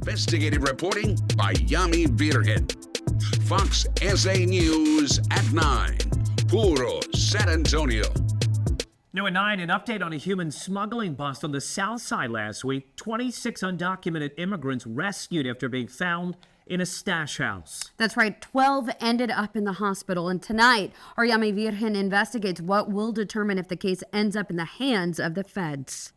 Investigative reporting by Yami Virgen. Fox SA News at 9. Puro San Antonio. New at 9, an update on a human smuggling bust on the south side last week. 26 undocumented immigrants rescued after being found in a stash house. That's right. 12 ended up in the hospital. And tonight, our Yami Virgen investigates what will determine if the case ends up in the hands of the feds.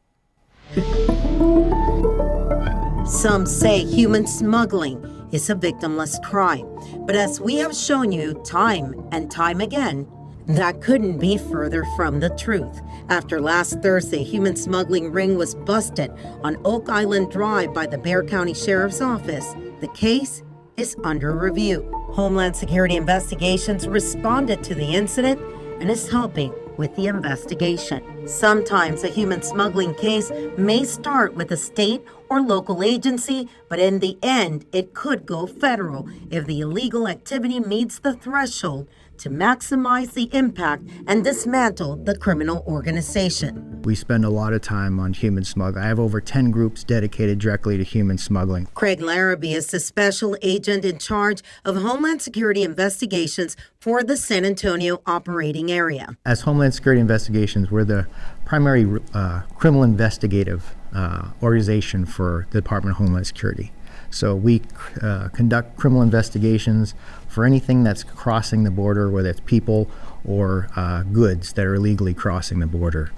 Some say human smuggling is a victimless crime. But as we have shown you time and time again, that couldn't be further from the truth. After last Thursday, human smuggling ring was busted on Oak Island Drive by the Bexar County Sheriff's Office. The case is under review. Homeland Security Investigations responded to the incident and is helping with the investigation. Sometimes a human smuggling case may start with a state or local agency, but in the end, it could go federal if the illegal activity meets the threshold to maximize the impact and dismantle the criminal organization. We spend a lot of time on human smuggling. I have over 10 groups dedicated directly to human smuggling. Craig Larrabee is the special agent in charge of Homeland Security Investigations for the San Antonio operating area. As Homeland Security Investigations, we're the primary criminal investigative organization for the Department of Homeland Security. So we conduct criminal investigations for anything that's crossing the border, whether it's people or goods that are illegally crossing the border.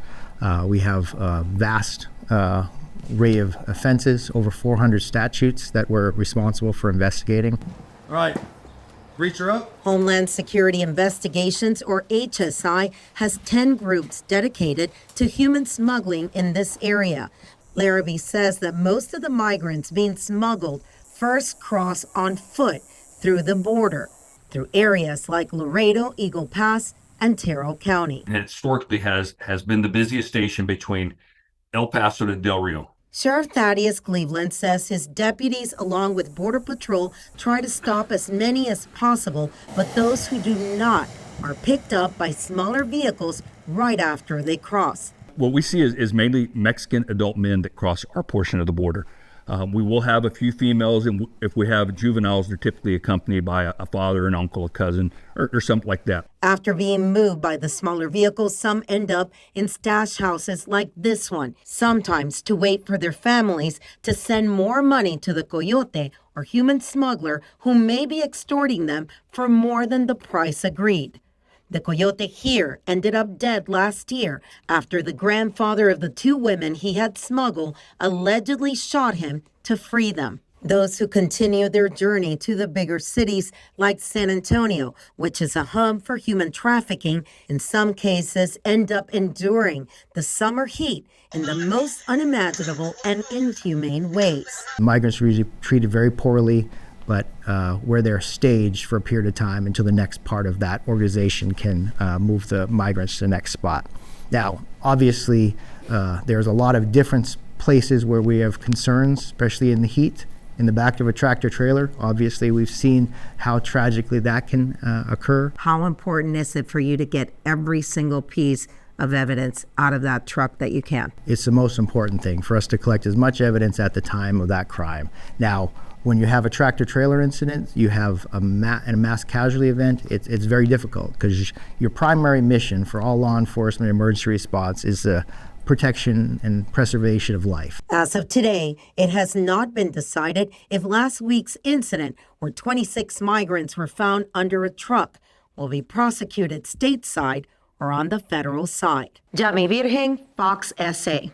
We have a vast array of offenses, over 400 statutes that we're responsible for investigating. All right, reach her up. Homeland Security Investigations, or HSI, has 10 groups dedicated to human smuggling in this area. Larrabee says that most of the migrants being smuggled first cross on foot through the border, through areas like Laredo, Eagle Pass, and Terrell County. And historically has been the busiest station between El Paso to Del Rio. Sheriff Thaddeus Cleveland says his deputies, along with Border Patrol, try to stop as many as possible, but those who do not are picked up by smaller vehicles right after they cross. What we see is mainly Mexican adult men that cross our portion of the border. We will have a few females, and if we have juveniles, they're typically accompanied by a father, an uncle, a cousin, or something like that. After being moved by the smaller vehicles, some end up in stash houses like this one, sometimes to wait for their families to send more money to the coyote or human smuggler who may be extorting them for more than the price agreed. The coyote here ended up dead last year after the grandfather of the two women he had smuggled allegedly shot him to free them. Those who continue their journey to the bigger cities like San Antonio, which is a hub for human trafficking, in some cases end up enduring the summer heat in the most unimaginable and inhumane ways. Migrants are usually treated very poorly, but where they're staged for a period of time until the next part of that organization can move the migrants to the next spot. Now, obviously, there's a lot of different places where we have concerns, especially in the heat. In the back of a tractor trailer, obviously, we've seen how tragically that can occur. How important is it for you to get every single piece of evidence out of that truck that you can? It's the most important thing for us to collect as much evidence at the time of that crime. Now, when you have a tractor trailer incident, you have a mass casualty event, it's very difficult because your primary mission for all law enforcement emergency response is the protection and preservation of life. As of today, it has not been decided if last week's incident, where 26 migrants were found under a truck, will be prosecuted stateside or on the federal side. Yami Virgen, Fox SA.